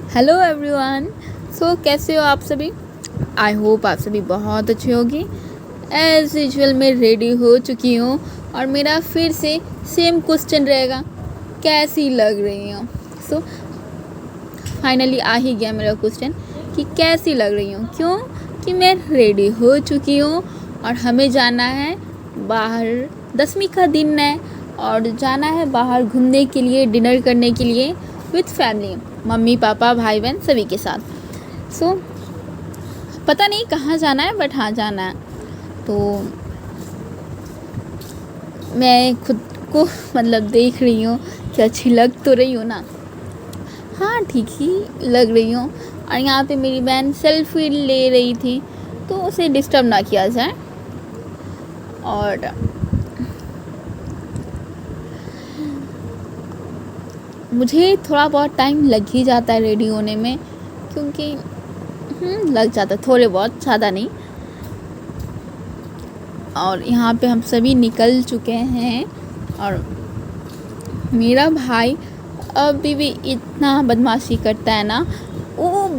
Hello everyone. कैसे हो आप सभी? आई होप आप सभी बहुत अच्छे होगी। एज यूजुअल मैं रेडी हो चुकी हूँ और मेरा फिर से सेम क्वेश्चन रहेगा, कैसी लग रही हूँ। फाइनली आ ही गया मेरा क्वेश्चन कि कैसी लग रही हूँ। क्यों कि मैं रेडी हो चुकी हूँ और हमें जाना है बाहर। 10वीं का दिन है और जाना है बाहर घूमने के लिए, डिनर करने के लिए विथ फैमिली, मम्मी पापा भाई बहन सभी के साथ। पता नहीं कहाँ जाना है बट हाँ जाना है। तो मैं खुद को देख रही हूँ कि अच्छी लग तो रही हूँ ना। हाँ ठीक ही लग रही हूँ। और यहाँ पे मेरी बहन सेल्फी ले रही थी तो उसे डिस्टर्ब ना किया जाए। और मुझे थोड़ा बहुत टाइम लग ही जाता है रेडी होने में, क्योंकि लग जाता है थोड़े बहुत, ज़्यादा नहीं। और यहाँ पे हम सभी निकल चुके हैं और मेरा भाई अभी भी इतना बदमाशी करता है ना, वो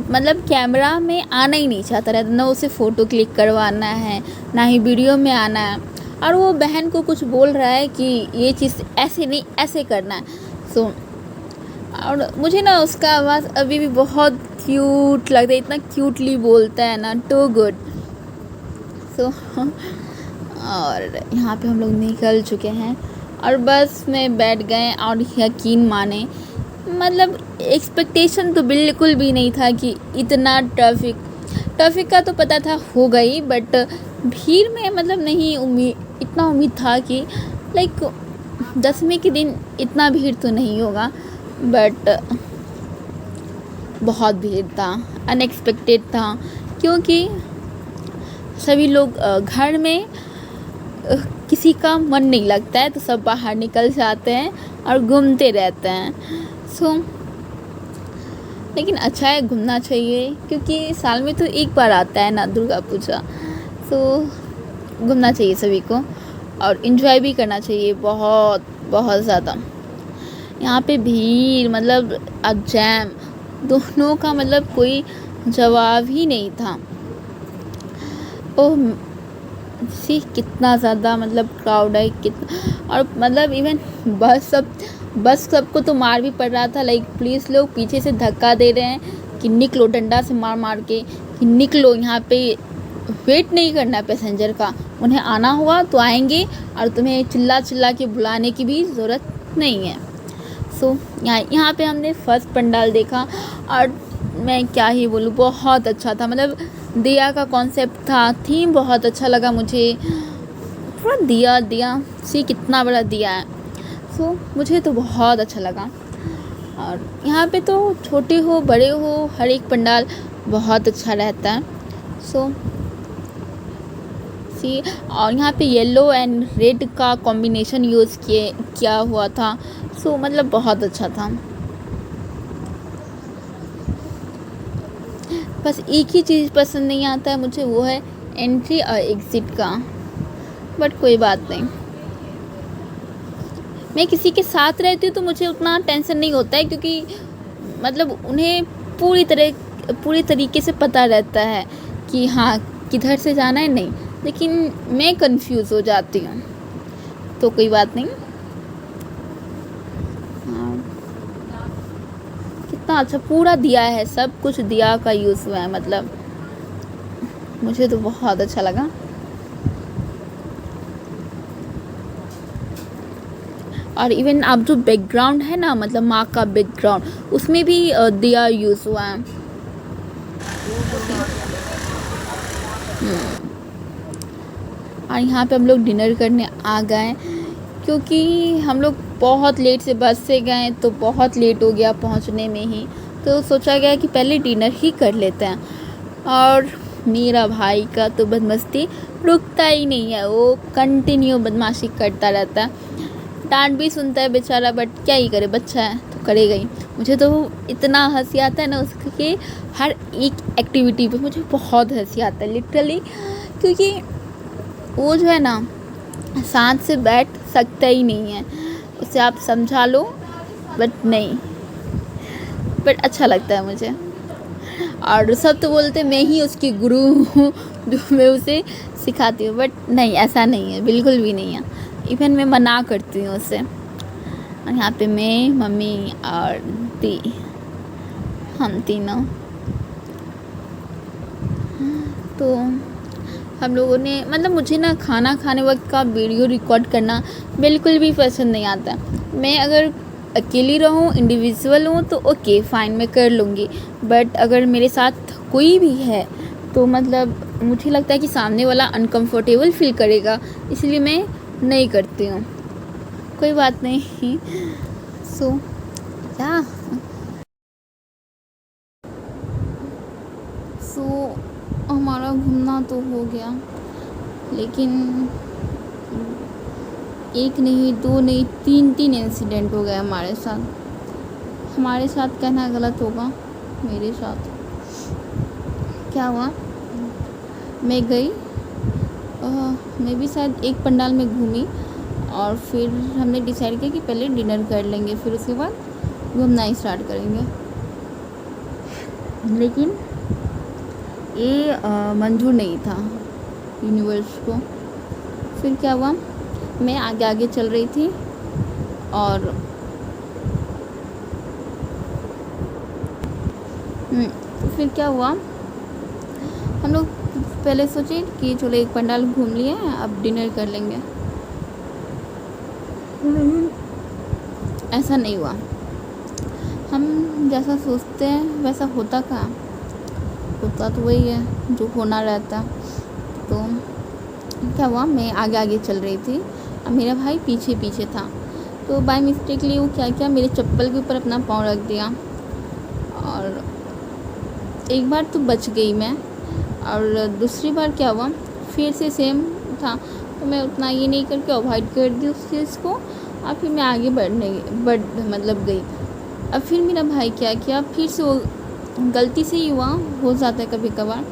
कैमरा में आना ही नहीं चाहता रहता, ना उसे फ़ोटो क्लिक करवाना है ना ही वीडियो में आना है। और वो बहन को कुछ बोल रहा है कि ये चीज़ ऐसे नहीं ऐसे करना है। और मुझे ना उसका आवाज़ अभी भी बहुत क्यूट लगता है, इतना क्यूटली बोलता है ना, टू गुड। और यहाँ पे हम लोग निकल चुके हैं और बस में बैठ गए। और यकीन माने एक्सपेक्टेशन तो बिल्कुल भी नहीं था कि इतना ट्रैफिक का तो पता था हो गई, बट भीड़ में नहीं इतना उम्मीद था कि 10वीं के दिन इतना भीड़ तो नहीं होगा, बट बहुत भीड़ था, अनएक्सपेक्टेड था। क्योंकि सभी लोग घर में किसी का मन नहीं लगता है तो सब बाहर निकल जाते हैं और घूमते रहते हैं। लेकिन अच्छा है, घूमना चाहिए, क्योंकि साल में तो एक बार आता है ना दुर्गा पूजा। घूमना चाहिए सभी को और इन्जॉय भी करना चाहिए बहुत बहुत ज़्यादा। यहाँ पे भीड़ अब जैम दोनों का कोई जवाब ही नहीं था। ओह कितना ज़्यादा क्राउड है कितना। और इवन बस सबको तो मार भी पड़ रहा था। पुलिस लोग पीछे से धक्का दे रहे हैं कि निकलो, डंडा से मार के कि निकलो, यहाँ पे वेट नहीं करना है पैसेंजर का, उन्हें आना हुआ तो आएंगे और तुम्हें चिल्ला के बुलाने की भी ज़रूरत नहीं है। यहाँ पे हमने फर्स्ट पंडाल देखा और मैं क्या ही बोलूँ, बहुत अच्छा था। दिया का कॉन्सेप्ट था, थीम बहुत अच्छा लगा मुझे। पूरा दिया कितना बड़ा दिया है। मुझे तो बहुत अच्छा लगा। और यहाँ पे तो छोटे हो बड़े हो हर एक पंडाल बहुत अच्छा रहता है। और यहाँ पे येलो एंड रेड का कॉम्बिनेशन यूज़ किया हुआ था। बहुत अच्छा था। बस एक ही चीज़ पसंद नहीं आता है मुझे, वो है एंट्री और एग्ज़िट का, बट कोई बात नहीं। मैं किसी के साथ रहती हूँ तो मुझे उतना टेंशन नहीं होता है, क्योंकि उन्हें पूरी तरीके से पता रहता है कि हाँ किधर से जाना है। नहीं, लेकिन मैं कंफ्यूज हो जाती हूँ, तो कोई बात नहीं। कितना अच्छा पूरा दिया है, सब कुछ दिया का यूज़ हुआ है। मुझे तो बहुत अच्छा लगा। और इवन आप जो बैकग्राउंड है ना, माँ का बैकग्राउंड, उसमें भी दिया यूज़ हुआ है। और यहाँ पे हम लोग डिनर करने आ गए, क्योंकि हम लोग बहुत लेट से बस से गए तो बहुत लेट हो गया पहुँचने में ही, तो सोचा गया कि पहले डिनर ही कर लेते हैं। और मेरा भाई का तो बदमस्ती रुकता ही नहीं है, वो कंटिन्यू बदमाशी करता रहता है। डांट भी सुनता है बेचारा, बट क्या ही करे, बच्चा है तो करेगा ही। मुझे तो इतना हंसी आता है ना उसके हर एक एक्टिविटी पे, मुझे बहुत हंसी आता है लिटरली। क्योंकि वो जो है ना शांत से बैठ सकता ही नहीं है, उसे आप समझा लो बट नहीं, बट अच्छा लगता है मुझे। और सब तो बोलते मैं ही उसकी गुरु हूँ जो मैं उसे सिखाती हूँ, बट नहीं, ऐसा नहीं है, बिल्कुल भी नहीं है। इवन मैं मना करती हूँ उसे। और यहाँ पे मैं, मम्मी और दी, हम तीनों। तो हम लोगों ने मतलब मुझे ना खाना खाने वक्त का वीडियो रिकॉर्ड करना बिल्कुल भी पसंद नहीं आता। मैं अगर अकेली रहूँ, इंडिविजुअल हूँ तो ओके फ़ाइन, मैं कर लूँगी। बट अगर मेरे साथ कोई भी है तो मतलब मुझे लगता है कि सामने वाला अनकंफर्टेबल फील करेगा, इसलिए मैं नहीं करती हूँ। कोई बात नहीं। सो या सो हमारा घूमना तो हो गया, लेकिन एक नहीं, दो नहीं, तीन इंसिडेंट हो गए हमारे साथ कहना गलत होगा, मेरे साथ क्या हुआ। मैं गई, मैं भी शायद एक पंडाल में घूमी, और फिर हमने डिसाइड किया कि पहले डिनर कर लेंगे, फिर उसके बाद घूमना स्टार्ट करेंगे। लेकिन ये मंजूर नहीं था यूनिवर्स को। फिर क्या हुआ, मैं आगे आगे चल रही थी, और फिर क्या हुआ, हम लोग पहले सोचे कि चलो एक पंडाल घूम लिए, अब डिनर कर लेंगे। ऐसा नहीं हुआ। हम जैसा सोचते हैं वैसा होता कहाँ, होता तो वही है जो होना रहता। तो क्या हुआ, मैं आगे आगे चल रही थी और मेरा भाई पीछे पीछे था। तो बाय मिस्टेकली वो क्या किया, मेरे चप्पल के ऊपर अपना पाँव रख दिया, और एक बार तो बच गई मैं, और दूसरी बार क्या हुआ, फिर से सेम था। तो मैं उतना ये नहीं करके अवॉइड कर दी उस चीज़ को, और फिर मैं आगे मतलब गई। अब फिर मेरा भाई क्या किया, फिर से वो गलती से ही हुआ, हो जाता है कभी कभार,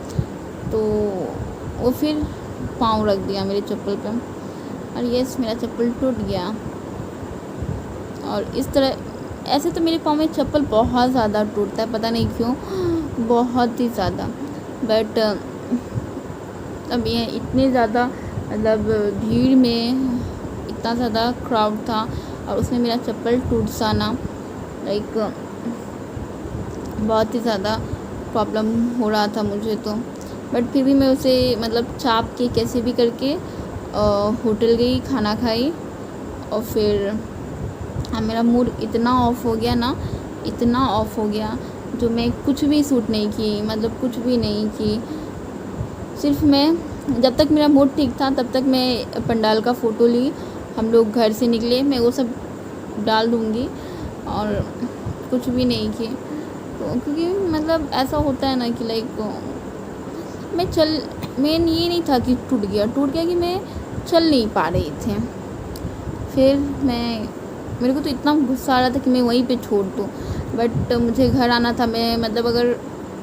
तो वो फिर पाँव रख दिया मेरे चप्पल पे, और यस मेरा चप्पल टूट गया। और इस तरह ऐसे तो मेरे पाँव में चप्पल बहुत ज़्यादा टूटता है, पता नहीं क्यों, बहुत ही ज़्यादा। बट अब ये इतने ज़्यादा मतलब भीड़ में इतना ज़्यादा क्राउड था, और उसमें मेरा चप्पल टूट जाना, लाइक बहुत ही ज़्यादा प्रॉब्लम हो रहा था मुझे तो। बट फिर भी मैं उसे मतलब चाप के कैसे भी करके होटल गई, खाना खाई, और फिर मेरा मूड इतना ऑफ हो गया ना, इतना ऑफ हो गया, जो मैं कुछ भी शूट नहीं की, मतलब कुछ भी नहीं की। सिर्फ मैं जब तक मेरा मूड ठीक था तब तक मैं पंडाल का फ़ोटो ली, हम लोग घर से निकले, मैं वो सब डाल दूँगी, और कुछ भी नहीं की। तो क्योंकि मतलब ऐसा होता है ना कि लाइक मेन ये नहीं था कि टूट गया कि मैं चल नहीं पा रही थी। फिर मेरे को तो इतना गुस्सा आ रहा था कि मैं वहीं पे छोड़ दूँ, बट मुझे घर आना था। मैं मतलब अगर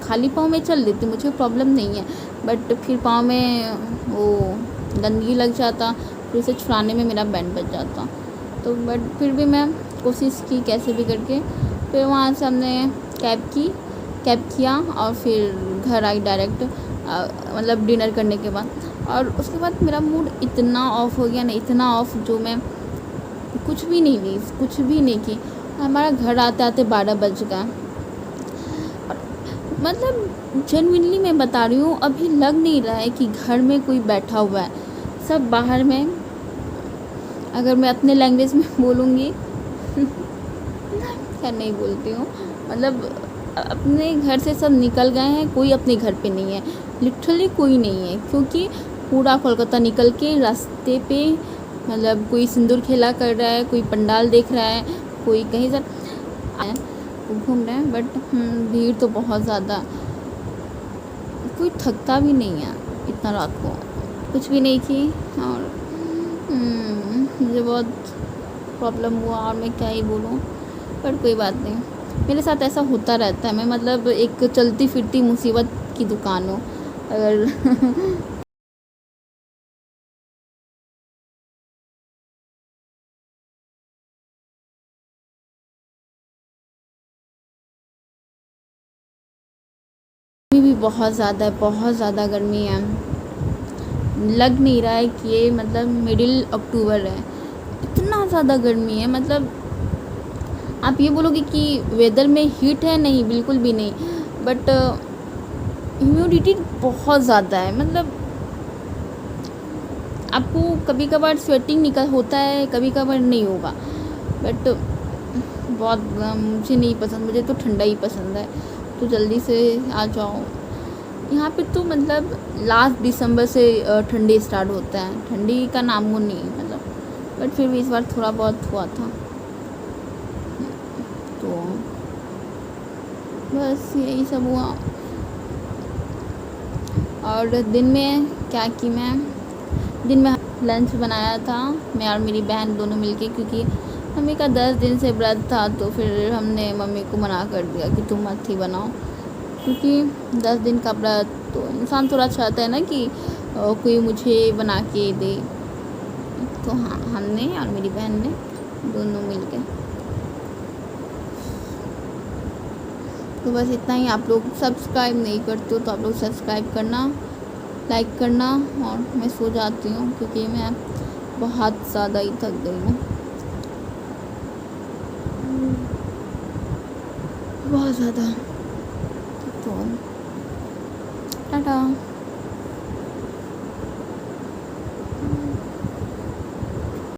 खाली पाँव में चल लेती, मुझे प्रॉब्लम नहीं है, बट फिर पाँव में वो गंदगी लग जाता, फिर उसे छुड़ाने में मेरा बैंड बच जाता। तो बट फिर भी मैं कोशिश की कैसे भी करके, फिर वहाँ से हमने कैब किया, और फिर घर आई डायरेक्ट, मतलब डिनर करने के बाद। और उसके बाद मेरा मूड इतना ऑफ हो गया ना, इतना ऑफ, जो मैं कुछ भी नहीं ली, कुछ भी नहीं की। हमारा घर आते आते 12 बज गया। मतलब जेन्युइनली मैं बता रही हूँ, अभी लग नहीं रहा है कि घर में कोई बैठा हुआ है, सब बाहर में। अगर मैं अपने लैंग्वेज में बोलूँगी क्या नहीं बोलती हूँ, मतलब अपने घर से सब निकल गए हैं, कोई अपने घर पे नहीं है, लिटरली कोई नहीं है। क्योंकि पूरा कोलकाता निकल के रास्ते पे, मतलब कोई सिंदूर खेला कर रहा है, कोई पंडाल देख रहा है, कोई कहीं से घूम रहे हैं। बट भीड़ तो बहुत ज़्यादा, कोई थकता भी नहीं है इतना रात को, कुछ भी नहीं की। और मुझे बहुत प्रॉब्लम हुआ, और मैं क्या ही बोलूँ, पर कोई बात नहीं, मेरे साथ ऐसा होता रहता है। मैं मतलब एक चलती फिरती मुसीबत की दुकान हूँ अगर भी बहुत ज़्यादा है, बहुत ज़्यादा गर्मी है। लग नहीं रहा है कि ये मतलब मिडिल अक्टूबर है, इतना ज़्यादा गर्मी है। मतलब आप ये बोलोगे कि वेदर में हीट है, नहीं बिल्कुल भी नहीं, बट ह्यूमिडिटी बहुत ज़्यादा है। मतलब आपको कभी कभार स्वेटिंग निकल होता है, कभी कभार नहीं होगा, बट बहुत मुझे नहीं पसंद, मुझे तो ठंडा ही पसंद है। तो जल्दी से आ जाओ। यहाँ पे तो मतलब लास्ट दिसंबर से ठंडी स्टार्ट होता है, ठंडी का नाम वो नहीं मतलब, बट फिर भी इस बार थोड़ा बहुत हुआ था। तो बस यही सब हुआ। और दिन में क्या कि मैं दिन में लंच बनाया था, मैं और मेरी बहन दोनों मिलके, क्योंकि मम्मी का 10 दिन से व्रत था। तो फिर हमने मम्मी को मना कर दिया कि तुम मत ही बनाओ, क्योंकि 10 दिन का व्रत तो इंसान थोड़ा चाहता है ना कि कोई मुझे बना के दे। तो हाँ, हमने और मेरी बहन ने दोनों मिलके। तो बस इतना ही। आप लोग सब्सक्राइब नहीं करते हो तो आप लोग सब्सक्राइब करना, लाइक करना। और मैं सो जाती हूँ क्योंकि मैं बहुत ज़्यादा ही थक गई हूँ, बहुत ज़्यादा। तो टाटा।